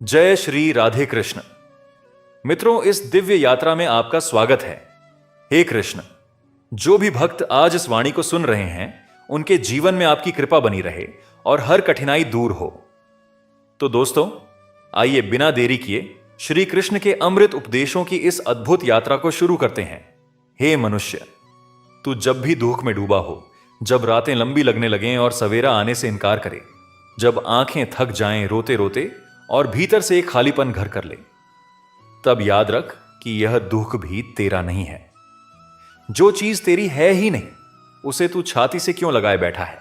जय श्री राधे कृष्ण। मित्रों, इस दिव्य यात्रा में आपका स्वागत है। हे कृष्ण, जो भी भक्त आज इस वाणी को सुन रहे हैं उनके जीवन में आपकी कृपा बनी रहे और हर कठिनाई दूर हो। तो दोस्तों, आइए बिना देरी किए श्री कृष्ण के अमृत उपदेशों की इस अद्भुत यात्रा को शुरू करते हैं। हे मनुष्य, तू जब भी दुख में डूबा हो, जब रातें लंबी लगने लगें और सवेरा आने से इनकार करे, जब आंखें थक जाएं रोते रोते और भीतर से एक खालीपन घर कर ले, तब याद रख कि यह दुख भी तेरा नहीं है। जो चीज तेरी है ही नहीं, उसे तू छाती से क्यों लगाए बैठा है?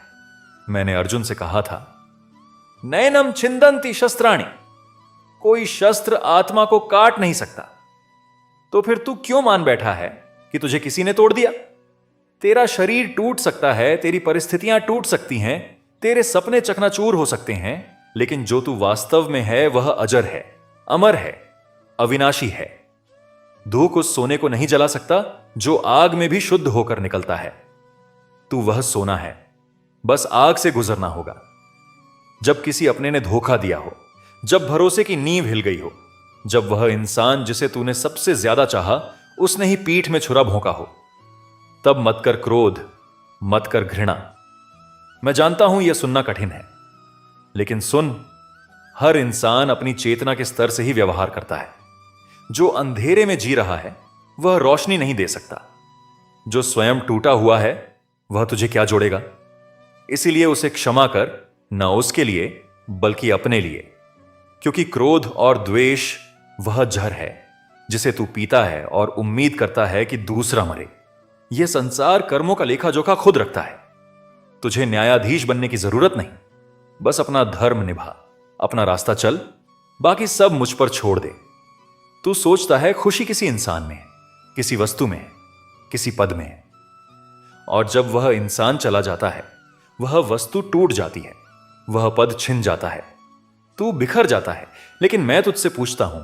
मैंने अर्जुन से कहा था, नैनम छिंदंती शस्त्राणि, कोई शस्त्र आत्मा को काट नहीं सकता। तो फिर तू क्यों मान बैठा है कि तुझे किसी ने तोड़ दिया? तेरा शरीर टूट सकता है, तेरी परिस्थितियां टूट सकती हैं, तेरे सपने चकनाचूर हो सकते हैं, लेकिन जो तू वास्तव में है वह अजर है, अमर है, अविनाशी है। धूप उस सोने को नहीं जला सकता जो आग में भी शुद्ध होकर निकलता है। तू वह सोना है, बस आग से गुजरना होगा। जब किसी अपने ने धोखा दिया हो, जब भरोसे की नींव हिल गई हो, जब वह इंसान जिसे तूने सबसे ज्यादा चाहा उसने ही पीठ में छुरा भोंका हो, तब मत कर क्रोध, मत कर घृणा। मैं जानता हूं यह सुनना कठिन है, लेकिन सुन, हर इंसान अपनी चेतना के स्तर से ही व्यवहार करता है। जो अंधेरे में जी रहा है वह रोशनी नहीं दे सकता। जो स्वयं टूटा हुआ है वह तुझे क्या जोड़ेगा? इसीलिए उसे क्षमा कर, न उसके लिए बल्कि अपने लिए। क्योंकि क्रोध और द्वेष वह जहर है जिसे तू पीता है और उम्मीद करता है कि दूसरा मरे। यह संसार कर्मों का लेखा जोखा खुद रखता है। तुझे न्यायाधीश बनने की जरूरत नहीं, बस अपना धर्म निभा, अपना रास्ता चल, बाकी सब मुझ पर छोड़ दे। तू सोचता है खुशी किसी इंसान में है, किसी वस्तु में है, किसी पद में है, और जब वह इंसान चला जाता है, वह वस्तु टूट जाती है, वह पद छिन जाता है, तू बिखर जाता है। लेकिन मैं तुझसे पूछता हूं,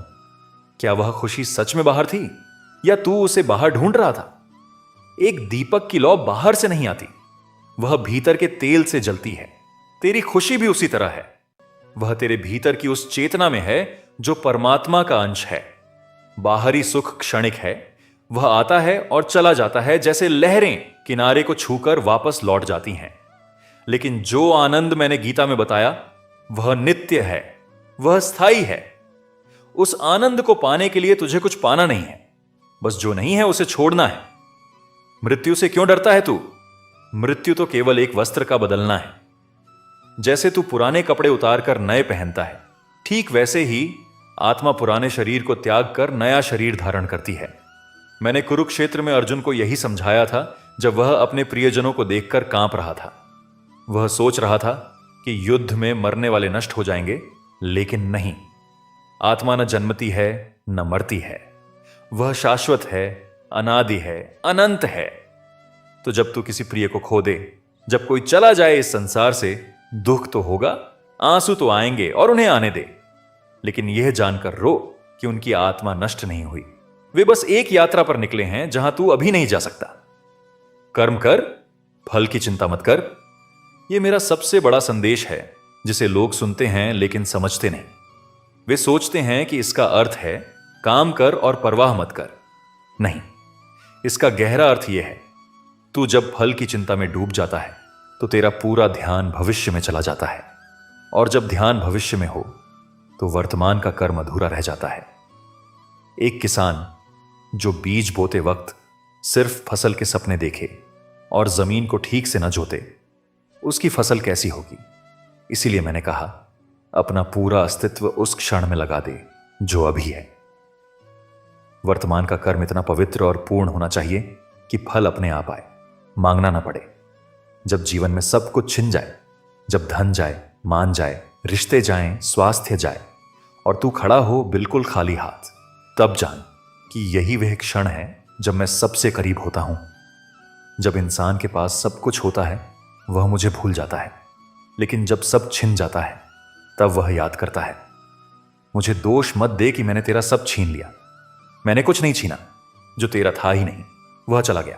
क्या वह खुशी सच में बाहर थी या तू उसे बाहर ढूंढ रहा था? एक दीपक की लौ बाहर से नहीं आती, वह भीतर के तेल से जलती है। तेरी खुशी भी उसी तरह है। वह तेरे भीतर की उस चेतना में है जो परमात्मा का अंश है। बाहरी सुख क्षणिक है, वह आता है और चला जाता है जैसे लहरें किनारे को छूकर वापस लौट जाती हैं। लेकिन जो आनंद मैंने गीता में बताया वह नित्य है, वह स्थायी है। उस आनंद को पाने के लिए तुझे कुछ पाना नहीं है, बस जो नहीं है उसे छोड़ना है। मृत्यु से क्यों डरता है तू? मृत्यु तो केवल एक वस्त्र का बदलना है। जैसे तू पुराने कपड़े उतार कर नए पहनता है, ठीक वैसे ही आत्मा पुराने शरीर को त्याग कर नया शरीर धारण करती है। मैंने कुरुक्षेत्र में अर्जुन को यही समझाया था जब वह अपने प्रियजनों को देखकर कांप रहा था। वह सोच रहा था कि युद्ध में मरने वाले नष्ट हो जाएंगे, लेकिन नहीं। आत्मा न जन्मती है न मरती है, वह शाश्वत है, अनादि है, अनंत है। तो जब तू किसी प्रिय को खो दे, जब कोई चला जाए इस संसार से, दुख तो होगा, आंसू तो आएंगे और उन्हें आने दे, लेकिन यह जानकर रो कि उनकी आत्मा नष्ट नहीं हुई। वे बस एक यात्रा पर निकले हैं जहां तू अभी नहीं जा सकता। कर्म कर, फल की चिंता मत कर। यह मेरा सबसे बड़ा संदेश है जिसे लोग सुनते हैं लेकिन समझते नहीं। वे सोचते हैं कि इसका अर्थ है काम कर और परवाह मत कर। नहीं, इसका गहरा अर्थ यह है, तू जब फल की चिंता में डूब जाता है तो तेरा पूरा ध्यान भविष्य में चला जाता है, और जब ध्यान भविष्य में हो तो वर्तमान का कर्म अधूरा रह जाता है। एक किसान जो बीज बोते वक्त सिर्फ फसल के सपने देखे और जमीन को ठीक से न जोते, उसकी फसल कैसी होगी? इसीलिए मैंने कहा, अपना पूरा अस्तित्व उस क्षण में लगा दे जो अभी है। वर्तमान का कर्म इतना पवित्र और पूर्ण होना चाहिए कि फल अपने आप आए, मांगना ना पड़े। जब जीवन में सब कुछ छिन जाए, जब धन जाए, मान जाए, रिश्ते जाएं, स्वास्थ्य जाए, और तू खड़ा हो बिल्कुल खाली हाथ, तब जान कि यही वह क्षण है जब मैं सबसे करीब होता हूं। जब इंसान के पास सब कुछ होता है वह मुझे भूल जाता है, लेकिन जब सब छिन जाता है तब वह याद करता है। मुझे दोष मत दे कि मैंने तेरा सब छीन लिया। मैंने कुछ नहीं छीना, जो तेरा था ही नहीं वह चला गया।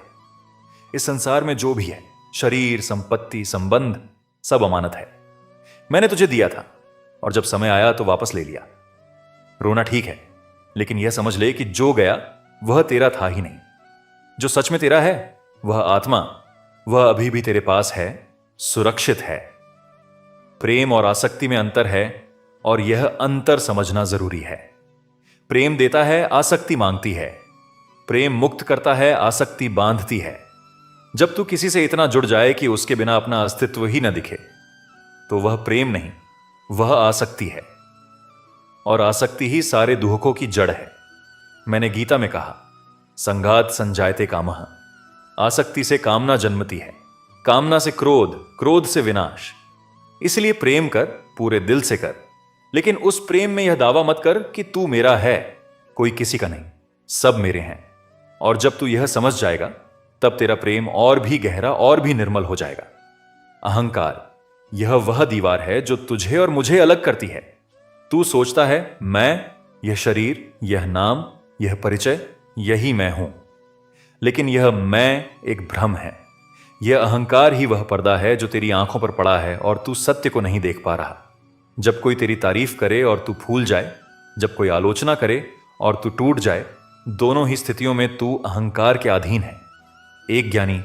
इस संसार में जो भी है, शरीर, संपत्ति, संबंध, सब अमानत है। मैंने तुझे दिया था और जब समय आया तो वापस ले लिया। रोना ठीक है, लेकिन यह समझ ले कि जो गया वह तेरा था ही नहीं। जो सच में तेरा है, वह आत्मा, वह अभी भी तेरे पास है, सुरक्षित है। प्रेम और आसक्ति में अंतर है, और यह अंतर समझना जरूरी है। प्रेम देता है, आसक्ति मांगती है। प्रेम मुक्त करता है, आसक्ति बांधती है। जब तू किसी से इतना जुड़ जाए कि उसके बिना अपना अस्तित्व ही न दिखे, तो वह प्रेम नहीं, वह आसक्ति है। और आसक्ति ही सारे दुखों की जड़ है। मैंने गीता में कहा, संघात संजायते कामः। आसक्ति से कामना जन्मती है, कामना से क्रोध, क्रोध से विनाश। इसलिए प्रेम कर, पूरे दिल से कर, लेकिन उस प्रेम में यह दावा मत कर कि तू मेरा है, कोई किसी का नहीं, सब मेरे हैं। और जब तू यह समझ जाएगा, तब तेरा प्रेम और भी गहरा और भी निर्मल हो जाएगा। अहंकार, यह वह दीवार है जो तुझे और मुझे अलग करती है। तू सोचता है मैं, यह शरीर, यह नाम, यह परिचय, यही मैं हूं। लेकिन यह मैं एक भ्रम है। यह अहंकार ही वह पर्दा है जो तेरी आंखों पर पड़ा है और तू सत्य को नहीं देख पा रहा। जब कोई तेरी तारीफ करे और तू फूल जाए, जब कोई आलोचना करे और तू टूट जाए, दोनों ही स्थितियों में तू अहंकार के अधीन है। एक ज्ञानी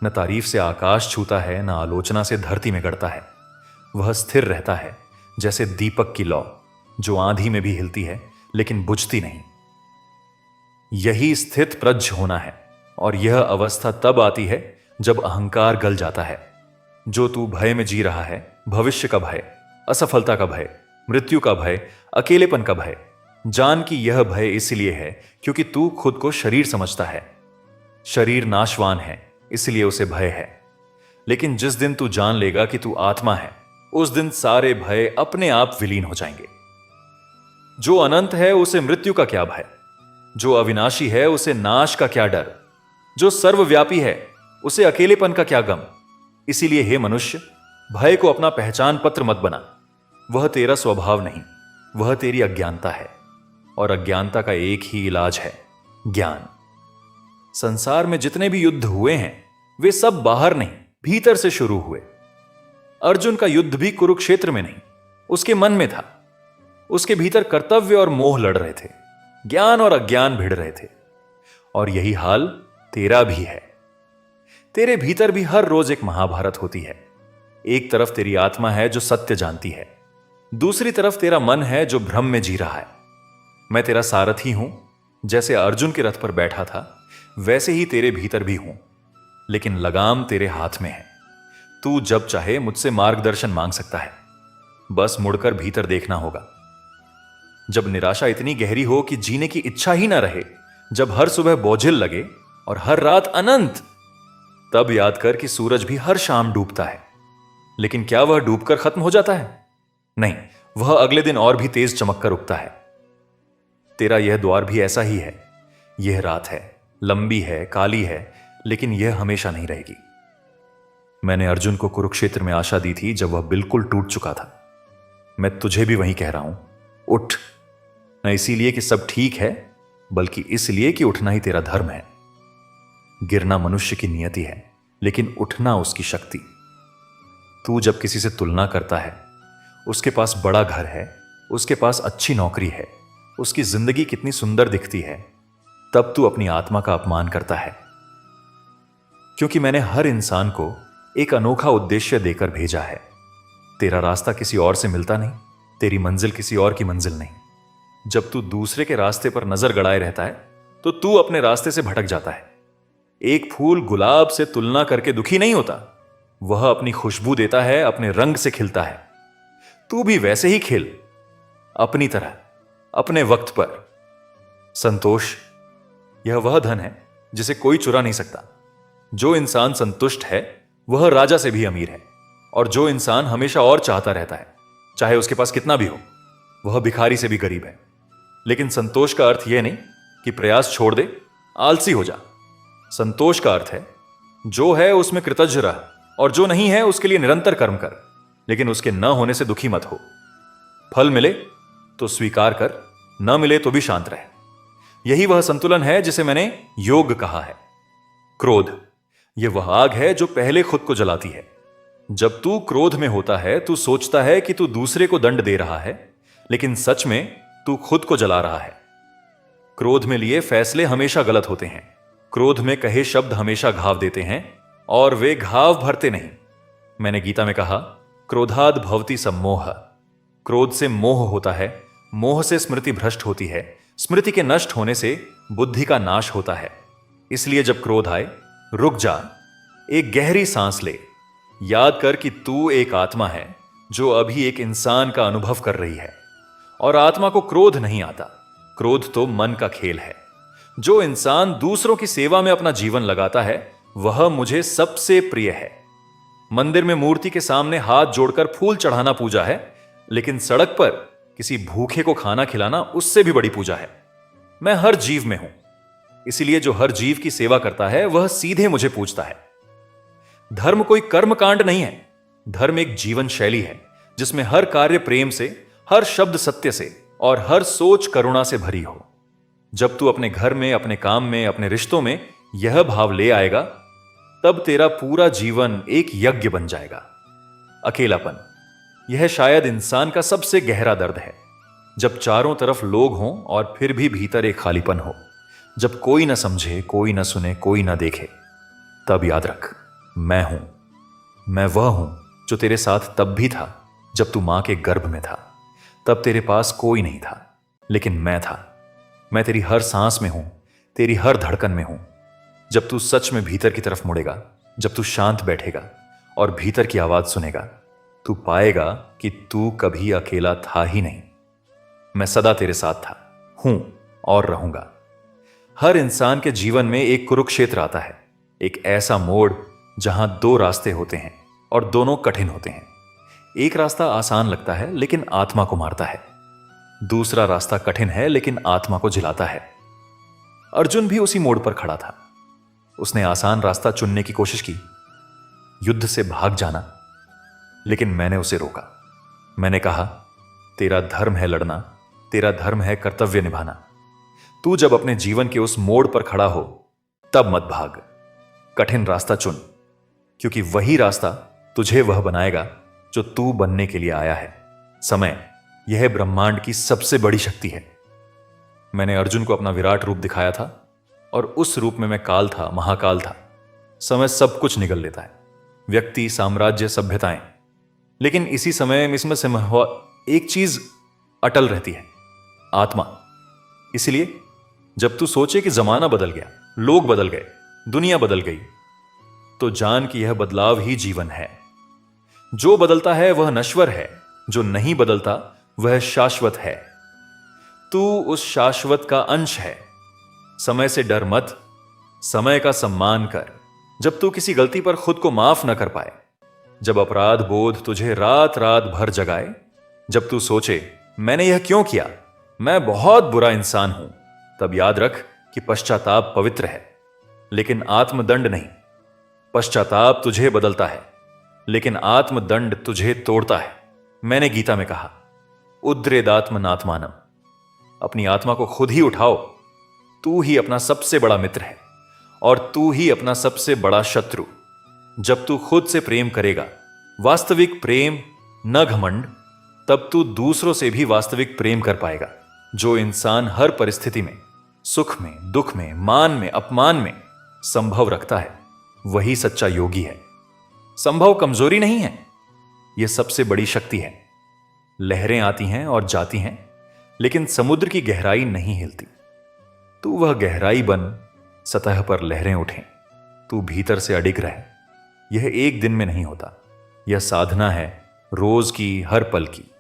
न तारीफ से आकाश छूता है, न आलोचना से धरती में गड़ता है। वह स्थिर रहता है, जैसे दीपक की लौ, जो आंधी में भी हिलती है लेकिन बुझती नहीं। यही स्थित प्रज्ञ होना है, और यह अवस्था तब आती है जब अहंकार गल जाता है। जो तू भय में जी रहा है, भविष्य का भय, असफलता का भय, मृत्यु का भय, अकेलेपन का भय, जान कि यह भय इसलिए है क्योंकि तू खुद को शरीर समझता है। शरीर नाशवान है, इसलिए उसे भय है। लेकिन जिस दिन तू जान लेगा कि तू आत्मा है, उस दिन सारे भय अपने आप विलीन हो जाएंगे। जो अनंत है उसे मृत्यु का क्या भय, जो अविनाशी है उसे नाश का क्या डर, जो सर्वव्यापी है उसे अकेलेपन का क्या गम। इसीलिए हे मनुष्य, भय को अपना पहचान पत्र मत बना। वह तेरा स्वभाव नहीं, वह तेरी अज्ञानता है, और अज्ञानता का एक ही इलाज है, ज्ञान। संसार में जितने भी युद्ध हुए हैं, वे सब बाहर नहीं, भीतर से शुरू हुए। अर्जुन का युद्ध भी कुरुक्षेत्र में नहीं, उसके मन में था। उसके भीतर कर्तव्य और मोह लड़ रहे थे, ज्ञान और अज्ञान भिड़ रहे थे। और यही हाल तेरा भी है। तेरे भीतर भी हर रोज एक महाभारत होती है। एक तरफ तेरी आत्मा है जो सत्य जानती है, दूसरी तरफ तेरा मन है जो भ्रम में जी रहा है। मैं तेरा सारथी हूं। जैसे अर्जुन के रथ पर बैठा था, वैसे ही तेरे भीतर भी हूं, लेकिन लगाम तेरे हाथ में है। तू जब चाहे मुझसे मार्गदर्शन मांग सकता है, बस मुड़कर भीतर देखना होगा। जब निराशा इतनी गहरी हो कि जीने की इच्छा ही ना रहे, जब हर सुबह बोझिल लगे और हर रात अनंत, तब याद कर कि सूरज भी हर शाम डूबता है। लेकिन क्या वह डूबकर खत्म हो जाता है? नहीं, वह अगले दिन और भी तेज चमककर उगता है। तेरा यह द्वार भी ऐसा ही है। यह रात है, लंबी है, काली है, लेकिन यह हमेशा नहीं रहेगी। मैंने अर्जुन को कुरुक्षेत्र में आशा दी थी जब वह बिल्कुल टूट चुका था। मैं तुझे भी वही कह रहा हूं, उठ। न इसीलिए कि सब ठीक है, बल्कि इसलिए कि उठना ही तेरा धर्म है। गिरना मनुष्य की नियति है, लेकिन उठना उसकी शक्ति। तू जब किसी से तुलना करता है, उसके पास बड़ा घर है, उसके पास अच्छी नौकरी है, उसकी जिंदगी कितनी सुंदर दिखती है, तब तू अपनी आत्मा का अपमान करता है। क्योंकि मैंने हर इंसान को एक अनोखा उद्देश्य देकर भेजा है। तेरा रास्ता किसी और से मिलता नहीं, तेरी मंजिल किसी और की मंजिल नहीं। जब तू दूसरे के रास्ते पर नजर गड़ाए रहता है, तो तू अपने रास्ते से भटक जाता है। एक फूल गुलाब से तुलना करके दुखी नहीं होता, वह अपनी खुशबू देता है, अपने रंग से खिलता है। तू भी वैसे ही खिल, अपनी तरह, अपने वक्त पर। संतोष, यह वह धन है जिसे कोई चुरा नहीं सकता। जो इंसान संतुष्ट है, वह राजा से भी अमीर है, और जो इंसान हमेशा और चाहता रहता है, चाहे उसके पास कितना भी हो, वह भिखारी से भी गरीब है। लेकिन संतोष का अर्थ यह नहीं कि प्रयास छोड़ दे, आलसी हो जा। संतोष का अर्थ है जो है उसमें कृतज्ञ रह, और जो नहीं है उसके लिए निरंतर कर्म कर, लेकिन उसके न होने से दुखी मत हो। फल मिले तो स्वीकार कर, न मिले तो भी शांत रह। यही वह संतुलन है जिसे मैंने योग कहा है। क्रोध, यह वह आग है जो पहले खुद को जलाती है। जब तू क्रोध में होता है, तू सोचता है कि तू दूसरे को दंड दे रहा है, लेकिन सच में तू खुद को जला रहा है। क्रोध में लिए फैसले हमेशा गलत होते हैं। क्रोध में कहे शब्द हमेशा घाव देते हैं और वे घाव भरते नहीं। मैंने गीता में कहा, क्रोधाद भवति सम्मोह। क्रोध से मोह होता है, मोह से स्मृति भ्रष्ट होती है, स्मृति के नष्ट होने से बुद्धि का नाश होता है। इसलिए जब क्रोध आए, रुक जा, एक गहरी सांस ले, याद कर कि तू एक आत्मा है जो अभी एक इंसान का अनुभव कर रही है। और आत्मा को क्रोध नहीं आता। क्रोध तो मन का खेल है। जो इंसान दूसरों की सेवा में अपना जीवन लगाता है वह मुझे सबसे प्रिय है। मंदिर में मूर्ति के सामने हाथ जोड़कर फूल चढ़ाना पूजा है, लेकिन सड़क पर किसी भूखे को खाना खिलाना उससे भी बड़ी पूजा है। मैं हर जीव में हूं, इसलिए जो हर जीव की सेवा करता है वह सीधे मुझे पूछता है। धर्म कोई कर्मकांड नहीं है। धर्म एक जीवन शैली है जिसमें हर कार्य प्रेम से, हर शब्द सत्य से और हर सोच करुणा से भरी हो। जब तू अपने घर में, अपने काम में, अपने रिश्तों में यह भाव ले आएगा, तब तेरा पूरा जीवन एक यज्ञ बन जाएगा। अकेलापन, यह शायद इंसान का सबसे गहरा दर्द है। जब चारों तरफ लोग हों और फिर भी भीतर एक खालीपन हो, जब कोई ना समझे, कोई ना सुने, कोई ना देखे, तब याद रख, मैं हूं। मैं वह हूं जो तेरे साथ तब भी था जब तू मां के गर्भ में था। तब तेरे पास कोई नहीं था, लेकिन मैं था। मैं तेरी हर सांस में हूं, तेरी हर धड़कन में हूं। जब तू सच में भीतर की तरफ मुड़ेगा, जब तू शांत बैठेगा और भीतर की आवाज सुनेगा, तू पाएगा कि तू कभी अकेला था ही नहीं। मैं सदा तेरे साथ था, हूं और रहूंगा। हर इंसान के जीवन में एक कुरुक्षेत्र आता है, एक ऐसा मोड़ जहां दो रास्ते होते हैं और दोनों कठिन होते हैं। एक रास्ता आसान लगता है लेकिन आत्मा को मारता है। दूसरा रास्ता कठिन है लेकिन आत्मा को जिलाता है। अर्जुन भी उसी मोड़ पर खड़ा था। उसने आसान रास्ता चुनने की कोशिश की, युद्ध से भाग जाना, लेकिन मैंने उसे रोका। मैंने कहा, तेरा धर्म है लड़ना, तेरा धर्म है कर्तव्य निभाना। तू जब अपने जीवन के उस मोड़ पर खड़ा हो, तब मत भाग, कठिन रास्ता चुन, क्योंकि वही रास्ता तुझे वह बनाएगा जो तू बनने के लिए आया है। समय, यह ब्रह्मांड की सबसे बड़ी शक्ति है। मैंने अर्जुन को अपना विराट रूप दिखाया था और उस रूप में मैं काल था, महाकाल था। समय सब कुछ निगल लेता है, व्यक्ति, साम्राज्य, सभ्यताएं, लेकिन इसी समय इसमें से एक चीज अटल रहती है, आत्मा। इसलिए जब तू सोचे कि जमाना बदल गया, लोग बदल गए, दुनिया बदल गई, तो जान कि यह बदलाव ही जीवन है। जो बदलता है वह नश्वर है, जो नहीं बदलता वह शाश्वत है। तू उस शाश्वत का अंश है। समय से डर मत, समय का सम्मान कर। जब तू किसी गलती पर खुद को माफ न कर पाए, जब अपराध बोध तुझे रात रात भर जगाए, जब तू सोचे मैंने यह क्यों किया, मैं बहुत बुरा इंसान हूं, तब याद रख कि पश्चाताप पवित्र है, लेकिन आत्मदंड नहीं। पश्चाताप तुझे बदलता है, लेकिन आत्मदंड तुझे तोड़ता है। मैंने गीता में कहा, उद्रेदात्मनात्मानम। अपनी आत्मा को खुद ही उठाओ। तू ही अपना सबसे बड़ा मित्र है और तू ही अपना सबसे बड़ा शत्रु। जब तू खुद से प्रेम करेगा, वास्तविक प्रेम, न घमंड, तब तू दूसरों से भी वास्तविक प्रेम कर पाएगा। जो इंसान हर परिस्थिति में, सुख में, दुख में, मान में, अपमान में संभव रखता है, वही सच्चा योगी है। संभव कमजोरी नहीं है, यह सबसे बड़ी शक्ति है। लहरें आती हैं और जाती हैं, लेकिन समुद्र की गहराई नहीं हिलती। तू वह गहराई बन, सतह पर लहरें उठें। तू भीतर से अडिग रहे। यह एक दिन में नहीं होता, यह साधना है, रोज की, हर पल की।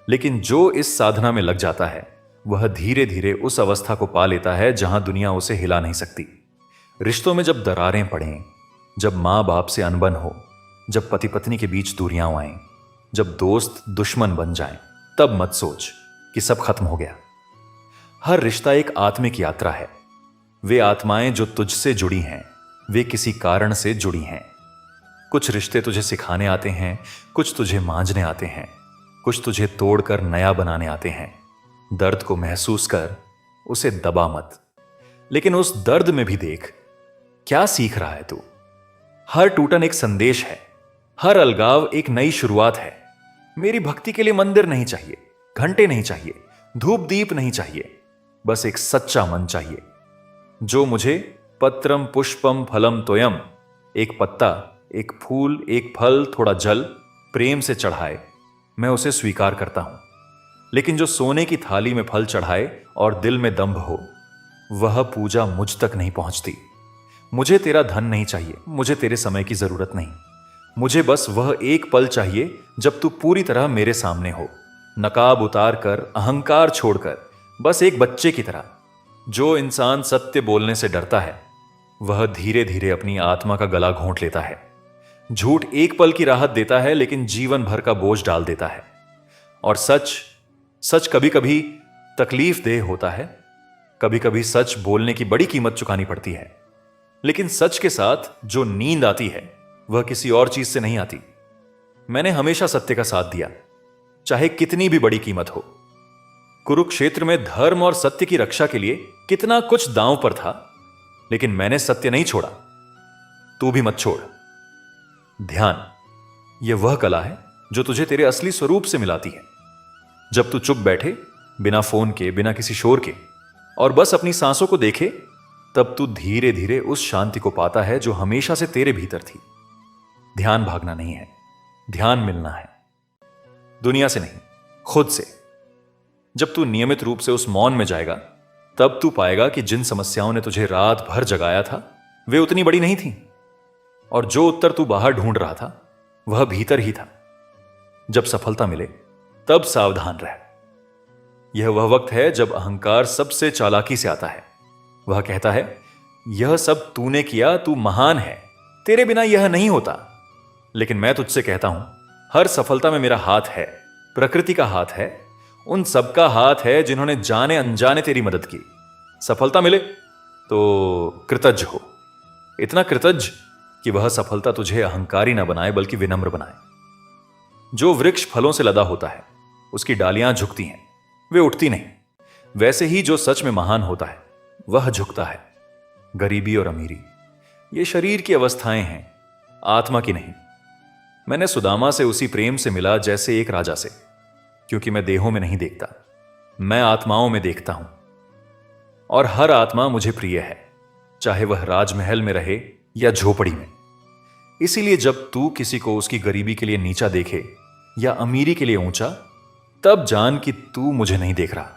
लेकिन जो इस साधना में लग जाता है, वह धीरे धीरे उस अवस्था को पा लेता है जहां दुनिया उसे हिला नहीं सकती। रिश्तों में जब दरारें पड़ें, जब मां बाप से अनबन हो, जब पति पत्नी के बीच दूरियां आएं, जब दोस्त दुश्मन बन जाएं, तब मत सोच कि सब खत्म हो गया। हर रिश्ता एक आत्मिक यात्रा है। वे आत्माएं जो तुझसे जुड़ी हैं, वे किसी कारण से जुड़ी हैं। कुछ रिश्ते तुझे सिखाने आते हैं, कुछ तुझे मांझने आते हैं, कुछ तुझे तोड़कर नया बनाने आते हैं। दर्द को महसूस कर, उसे दबा मत, लेकिन उस दर्द में भी देख क्या सीख रहा है तू। हर टूटन एक संदेश है, हर अलगाव एक नई शुरुआत है। मेरी भक्ति के लिए मंदिर नहीं चाहिए, घंटे नहीं चाहिए, धूप दीप नहीं चाहिए, बस एक सच्चा मन चाहिए जो मुझे पत्रम पुष्पम फलम तोयम, एक पत्ता, एक फूल, एक फल, थोड़ा जल प्रेम से चढ़ाए, मैं उसे स्वीकार करता हूं। लेकिन जो सोने की थाली में फल चढ़ाए और दिल में दंभ हो, वह पूजा मुझ तक नहीं पहुंचती। मुझे तेरा धन नहीं चाहिए, मुझे तेरे समय की जरूरत नहीं, मुझे बस वह एक पल चाहिए जब तू पूरी तरह मेरे सामने हो, नकाब उतार कर, अहंकार छोड़कर, बस एक बच्चे की तरह। जो इंसान सत्य बोलने से डरता है वह धीरे धीरे अपनी आत्मा का गला घोंट लेता है। झूठ एक पल की राहत देता है लेकिन जीवन भर का बोझ डाल देता है। और सच, सच कभी कभी तकलीफ देह होता है, कभी कभी सच बोलने की बड़ी कीमत चुकानी पड़ती है। लेकिन सच के साथ जो नींद आती है वह किसी और चीज से नहीं आती। मैंने हमेशा सत्य का साथ दिया, चाहे कितनी भी बड़ी कीमत हो। कुरुक्षेत्र में धर्म और सत्य की रक्षा के लिए कितना कुछ दांव पर था, लेकिन मैंने सत्य नहीं छोड़ा। तू भी मत छोड़। ध्यान, यह वह कला है जो तुझे तेरे असली स्वरूप से मिलाती है। जब तू चुप बैठे, बिना फोन के, बिना किसी शोर के, और बस अपनी सांसों को देखे, तब तू धीरे धीरे उस शांति को पाता है जो हमेशा से तेरे भीतर थी। ध्यान भागना नहीं है, ध्यान मिलना है। दुनिया से नहीं, खुद से। जब तू नियमित रूप से उस मौन में जाएगा, तब तू पाएगा कि जिन समस्याओं ने तुझे रात भर जगाया था वे उतनी बड़ी नहीं थीं, और जो उत्तर तू बाहर ढूंढ रहा था वह भीतर ही था। जब सफलता मिले तब सावधान रह। यह वह वक्त है जब अहंकार सबसे चालाकी से आता है। वह कहता है, यह सब तूने किया, तू महान है, तेरे बिना यह नहीं होता। लेकिन मैं तुझसे कहता हूं, हर सफलता में मेरा हाथ है, प्रकृति का हाथ है, उन सबका हाथ है जिन्होंने जाने अनजाने तेरी मदद की। सफलता मिले तो कृतज्ञ हो, इतना कृतज्ञ कि वह सफलता तुझे अहंकारी ना बनाए बल्कि विनम्र बनाए। जो वृक्ष फलों से लदा होता है उसकी डालियां झुकती हैं, वे उठती नहीं। वैसे ही जो सच में महान होता है वह झुकता है। गरीबी और अमीरी ये शरीर की अवस्थाएं हैं, आत्मा की नहीं। मैंने सुदामा से उसी प्रेम से मिला जैसे एक राजा से, क्योंकि मैं देहों में नहीं देखता, मैं आत्माओं में देखता हूं। और हर आत्मा मुझे प्रिय है, चाहे वह राजमहल में रहे या झोपड़ी में। इसीलिए जब तू किसी को उसकी गरीबी के लिए नीचा देखे या अमीरी के लिए ऊंचा, तब जान कि तू मुझे नहीं देख रहा।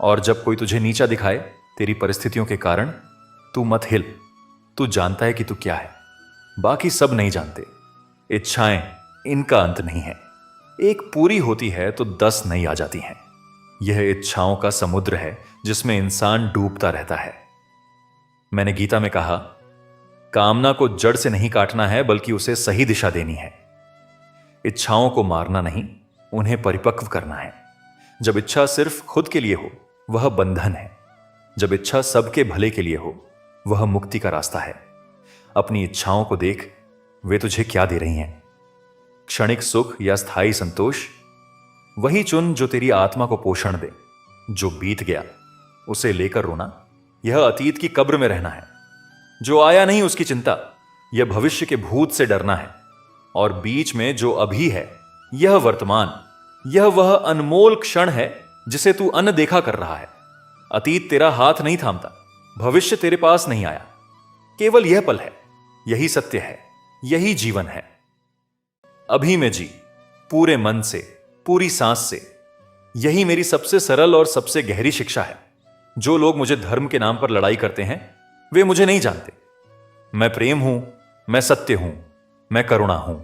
और जब कोई तुझे नीचा दिखाए तेरी परिस्थितियों के कारण, तू मत हिल। तू जानता है कि तू क्या है, बाकी सब नहीं जानते। इच्छाएं, इनका अंत नहीं है। एक पूरी होती है तो 10 नई आ जाती हैं। यह इच्छाओं का समुद्र है जिसमें इंसान डूबता रहता है। मैंने गीता में कहा, कामना को जड़ से नहीं काटना है बल्कि उसे सही दिशा देनी है। इच्छाओं को मारना नहीं, उन्हें परिपक्व करना है। जब इच्छा सिर्फ खुद के लिए हो वह बंधन है, जब इच्छा सबके भले के लिए हो वह मुक्ति का रास्ता है। अपनी इच्छाओं को देख, वे तुझे क्या दे रही हैं, क्षणिक सुख या स्थायी संतोष? वही चुन जो तेरी आत्मा को पोषण दे। जो बीत गया उसे लेकर रोना, यह अतीत की कब्र में रहना है। जो आया नहीं उसकी चिंता, यह भविष्य के भूत से डरना है। और बीच में जो अभी है, यह वर्तमान, यह वह अनमोल क्षण है जिसे तू अनदेखा कर रहा है। अतीत तेरा हाथ नहीं थामता, भविष्य तेरे पास नहीं आया। केवल यह पल है, यही सत्य है, यही जीवन है। अभी में जी, पूरे मन से, पूरी सांस से। यही मेरी सबसे सरल और सबसे गहरी शिक्षा है। जो लोग मुझे धर्म के नाम पर लड़ाई करते हैं वे मुझे नहीं जानते। मैं प्रेम हूं, मैं सत्य हूं, मैं करुणा हूं।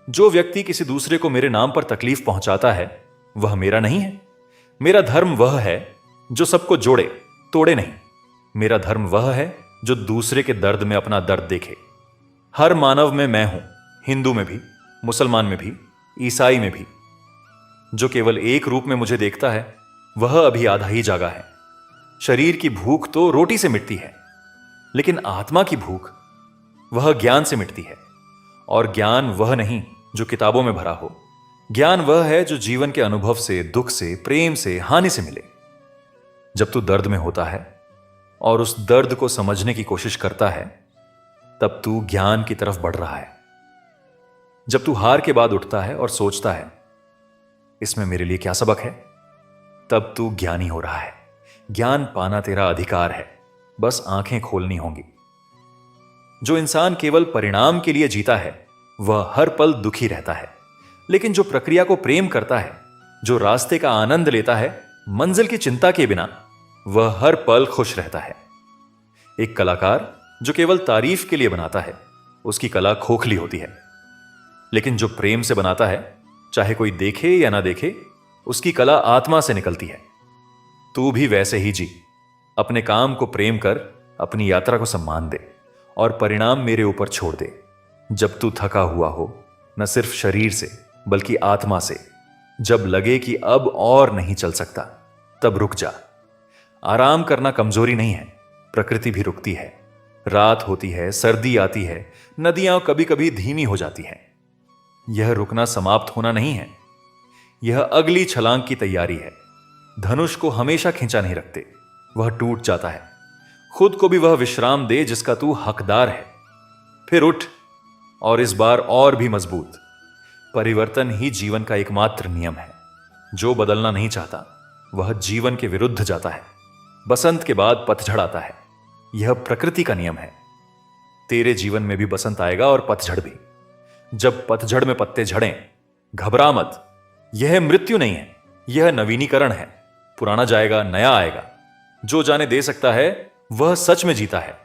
जो व्यक्ति किसी दूसरे को मेरे नाम पर तकलीफ पहुंचाता है वह मेरा नहीं है। मेरा धर्म वह है जो सबको जोड़े, तोड़े नहीं। मेरा धर्म वह है जो दूसरे के दर्द में अपना दर्द देखे। हर मानव में मैं हूं, हिंदू में भी, मुसलमान में भी, ईसाई में भी। जो केवल एक रूप में मुझे देखता है वह अभी आधा ही जागा है। शरीर की भूख तो रोटी से मिटती है, लेकिन आत्मा की भूख वह ज्ञान से मिटती है। और ज्ञान वह नहीं जो किताबों में भरा हो, ज्ञान वह है जो जीवन के अनुभव से, दुख से, प्रेम से, हानि से मिले। जब तू दर्द में होता है और उस दर्द को समझने की कोशिश करता है, तब तू ज्ञान की तरफ बढ़ रहा है। जब तू हार के बाद उठता है और सोचता है, इसमें मेरे लिए क्या सबक है, तब तू ज्ञानी हो रहा है। ज्ञान पाना तेरा अधिकार है, बस आंखें खोलनी होंगी। जो इंसान केवल परिणाम के लिए जीता है वह हर पल दुखी रहता है, लेकिन जो प्रक्रिया को प्रेम करता है, जो रास्ते का आनंद लेता है मंजिल की चिंता के बिना, वह हर पल खुश रहता है। एक कलाकार जो केवल तारीफ के लिए बनाता है उसकी कला खोखली होती है, लेकिन जो प्रेम से बनाता है, चाहे कोई देखे या ना देखे, उसकी कला आत्मा से निकलती है। तू भी वैसे ही जी, अपने काम को प्रेम कर, अपनी यात्रा को सम्मान दे और परिणाम मेरे ऊपर छोड़ दे। जब तू थका हुआ हो, न सिर्फ शरीर से बल्कि आत्मा से, जब लगे कि अब और नहीं चल सकता, तब रुक जा। आराम करना कमजोरी नहीं है, प्रकृति भी रुकती है। रात होती है, सर्दी आती है, नदियां कभी कभी धीमी हो जाती हैं। यह रुकना समाप्त होना नहीं है, यह अगली छलांग की तैयारी है। धनुष को हमेशा खींचा नहीं रखते, वह टूट जाता है। खुद को भी वह विश्राम दे जिसका तू हकदार है। फिर उठ, और इस बार और भी मजबूत। परिवर्तन ही जीवन का एकमात्र नियम है। जो बदलना नहीं चाहता वह जीवन के विरुद्ध जाता है। बसंत के बाद पतझड़ आता है, यह प्रकृति का नियम है। तेरे जीवन में भी बसंत आएगा और पतझड़ भी। जब पतझड़ में पत्ते झड़ें, घबरा मत। यह मृत्यु नहीं है, यह नवीनीकरण है। पुराना जाएगा, नया आएगा। जो जाने दे सकता है वह सच में जीता है।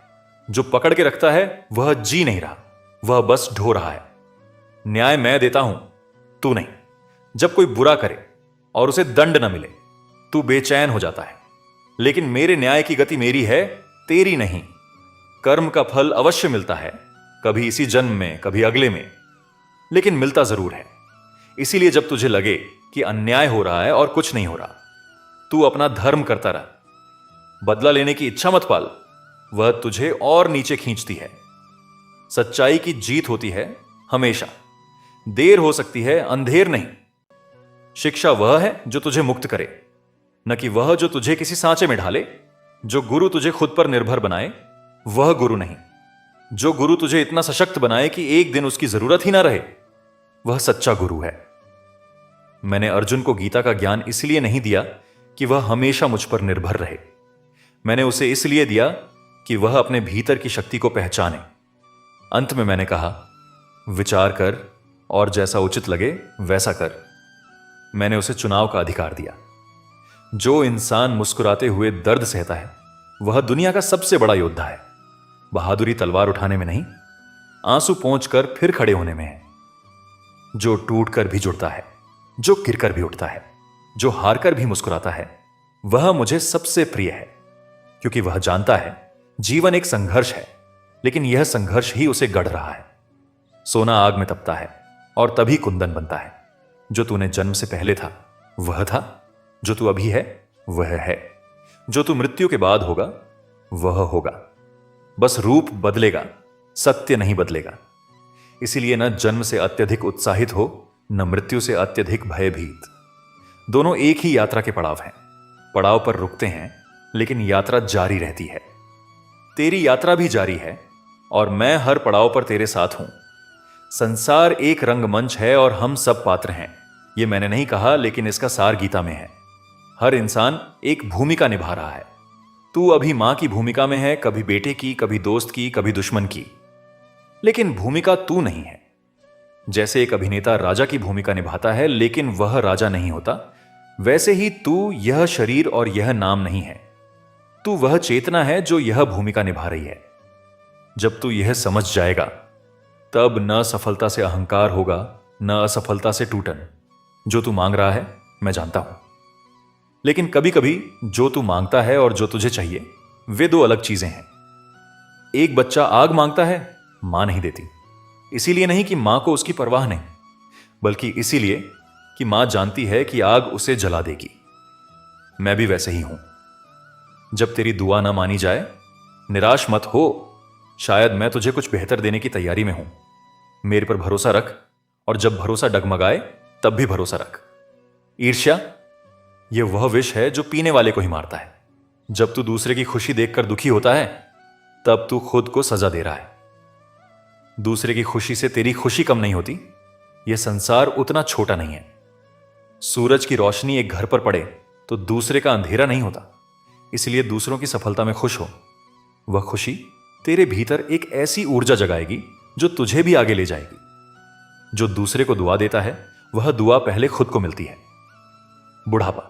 जो पकड़ के रखता है वह जी नहीं रहा, वह बस ढो रहा है। न्याय मैं देता हूं, तू नहीं। जब कोई बुरा करे और उसे दंड न मिले, तू बेचैन हो जाता है। लेकिन मेरे न्याय की गति मेरी है, तेरी नहीं। कर्म का फल अवश्य मिलता है, कभी इसी जन्म में, कभी अगले में, लेकिन मिलता जरूर है। इसीलिए जब तुझे लगे कि अन्याय हो रहा है और कुछ नहीं हो रहा, तू अपना धर्म करता रहा। बदला लेने की इच्छा मत पाल, वह तुझे और नीचे खींचती है। सच्चाई की जीत होती है हमेशा। देर हो सकती है, अंधेर नहीं। शिक्षा वह है जो तुझे मुक्त करे, न कि वह जो तुझे किसी सांचे में ढाले। जो गुरु तुझे खुद पर निर्भर बनाए वह गुरु नहीं। जो गुरु तुझे इतना सशक्त बनाए कि एक दिन उसकी जरूरत ही ना रहे, वह सच्चा गुरु है। मैंने अर्जुन को गीता का ज्ञान इसलिए नहीं दिया कि वह हमेशा मुझ पर निर्भर रहे। मैंने उसे इसलिए दिया कि वह अपने भीतर की शक्ति को पहचाने। अंत में मैंने कहा, विचार कर और जैसा उचित लगे वैसा कर। मैंने उसे चुनाव का अधिकार दिया। जो इंसान मुस्कुराते हुए दर्द सहता है वह दुनिया का सबसे बड़ा योद्धा है। बहादुरी तलवार उठाने में नहीं, आंसू पोंछकर फिर खड़े होने में है। जो टूटकर भी जुड़ता है, जो गिरकर भी उठता है, जो हारकर भी मुस्कुराता है, वह मुझे सबसे प्रिय है। क्योंकि वह जानता है जीवन एक संघर्ष है, लेकिन यह संघर्ष ही उसे गढ़ रहा है। सोना आग में तपता है और तभी कुंदन बनता है। जो तूने जन्म से पहले था वह था, जो तू अभी है वह है, जो तू मृत्यु के बाद होगा वह होगा। बस रूप बदलेगा, सत्य नहीं बदलेगा। इसीलिए न जन्म से अत्यधिक उत्साहित हो, न मृत्यु से अत्यधिक भयभीत। दोनों एक ही यात्रा के पड़ाव हैं। पड़ाव पर रुकते हैं, लेकिन यात्रा जारी रहती है। तेरी यात्रा भी जारी है और मैं हर पड़ाव पर तेरे साथ हूं। संसार एक रंगमंच है और हम सब पात्र हैं। यह मैंने नहीं कहा, लेकिन इसका सार गीता में है। हर इंसान एक भूमिका निभा रहा है। तू अभी मां की भूमिका में है, कभी बेटे की, कभी दोस्त की, कभी दुश्मन की। लेकिन भूमिका तू नहीं है। जैसे एक अभिनेता राजा की भूमिका निभाता है लेकिन वह राजा नहीं होता, वैसे ही तू यह शरीर और यह नाम नहीं है। तू वह चेतना है जो यह भूमिका निभा रही है। जब तू यह समझ जाएगा, तब न सफलता से अहंकार होगा, न असफलता से टूटन। जो तू मांग रहा है मैं जानता हूं, लेकिन कभी कभी जो तू मांगता है और जो तुझे चाहिए वे दो अलग चीजें हैं। एक बच्चा आग मांगता है, मां नहीं देती। इसीलिए नहीं कि मां को उसकी परवाह नहीं, बल्कि इसीलिए कि मां जानती है कि आग उसे जला देगी। मैं भी वैसे ही हूं। जब तेरी दुआ ना मानी जाए, निराश मत हो। शायद मैं तुझे कुछ बेहतर देने की तैयारी में हूं। मेरे पर भरोसा रख, और जब भरोसा डगमगाए तब भी भरोसा रख। ईर्ष्या यह वह विष है जो पीने वाले को ही मारता है। जब तू दूसरे की खुशी देखकर दुखी होता है, तब तू खुद को सजा दे रहा है। दूसरे की खुशी से तेरी खुशी कम नहीं होती। यह संसार उतना छोटा नहीं है। सूरज की रोशनी एक घर पर पड़े तो दूसरे का अंधेरा नहीं होता। इसलिए दूसरों की सफलता में खुश हो। वह खुशी तेरे भीतर एक ऐसी ऊर्जा जगाएगी जो तुझे भी आगे ले जाएगी। जो दूसरे को दुआ देता है वह दुआ पहले खुद को मिलती है। बुढ़ापा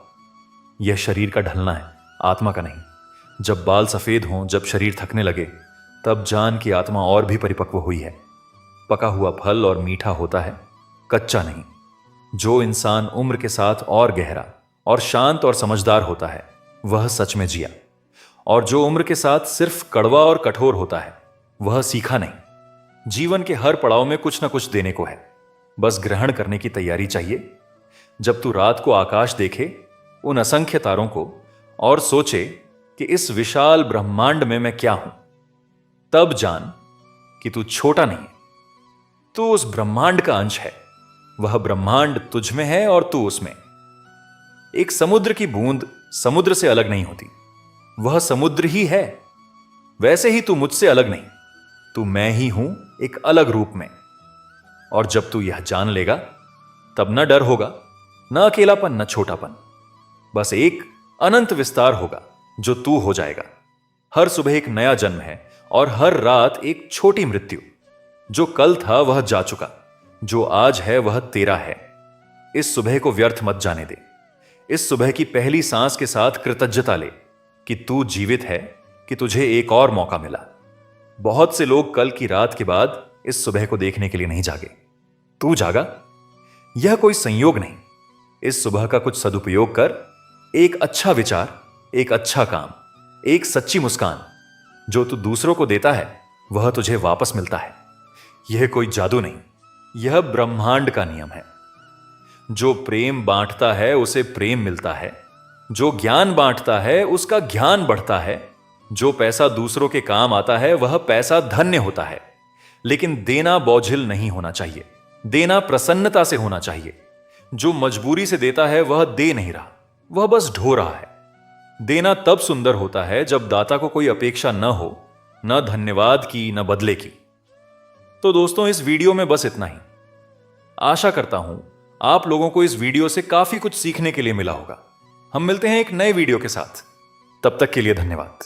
यह शरीर का ढलना है, आत्मा का नहीं। जब बाल सफेद हों, जब शरीर थकने लगे, तब जान की आत्मा और भी परिपक्व हुई है। पका हुआ फल और मीठा होता है, कच्चा नहीं। जो इंसान उम्र के साथ और गहरा और शांत और समझदार होता है वह सच में जिया। और जो उम्र के साथ सिर्फ कड़वा और कठोर होता है वह सीखा नहीं। जीवन के हर पड़ाव में कुछ ना कुछ देने को है, बस ग्रहण करने की तैयारी चाहिए। जब तू रात को आकाश देखे, उन असंख्य तारों को, और सोचे कि इस विशाल ब्रह्मांड में मैं क्या हूं, तब जान कि तू छोटा नहीं, तू उस ब्रह्मांड का अंश है। वह ब्रह्मांड तुझ में है और तू उसमें। एक समुद्र की बूंद समुद्र से अलग नहीं होती, वह समुद्र ही है। वैसे ही तू मुझसे अलग नहीं, तू मैं ही हूं एक अलग रूप में। और जब तू यह जान लेगा, तब न डर होगा, न अकेलापन, न छोटापन। बस एक अनंत विस्तार होगा जो तू हो जाएगा। हर सुबह एक नया जन्म है और हर रात एक छोटी मृत्यु। जो कल था वह जा चुका, जो आज है वह तेरा है। इस सुबह को व्यर्थ मत जाने दे। इस सुबह की पहली सांस के साथ कृतज्ञता ले कि तू जीवित है, कि तुझे एक और मौका मिला। बहुत से लोग कल की रात के बाद इस सुबह को देखने के लिए नहीं जागे। तू जागा। यह कोई संयोग नहीं। इस सुबह का कुछ सदुपयोग कर। एक अच्छा विचार, एक अच्छा काम, एक सच्ची मुस्कान जो तू दूसरों को देता है वह तुझे वापस मिलता है। यह कोई जादू नहीं, यह ब्रह्मांड का नियम है। जो प्रेम बांटता है उसे प्रेम मिलता है। जो ज्ञान बांटता है उसका ज्ञान बढ़ता है। जो पैसा दूसरों के काम आता है वह पैसा धन्य होता है। लेकिन देना बोझिल नहीं होना चाहिए, देना प्रसन्नता से होना चाहिए। जो मजबूरी से देता है वह दे नहीं रहा, वह बस ढो रहा है। देना तब सुंदर होता है जब दाता को कोई अपेक्षा न हो, न धन्यवाद की, न बदले की। तो दोस्तों, इस वीडियो में बस इतना ही। आशा करता हूं आप लोगों को इस वीडियो से काफी कुछ सीखने के लिए मिला होगा। हम मिलते हैं एक नए वीडियो के साथ। तब तक के लिए धन्यवाद।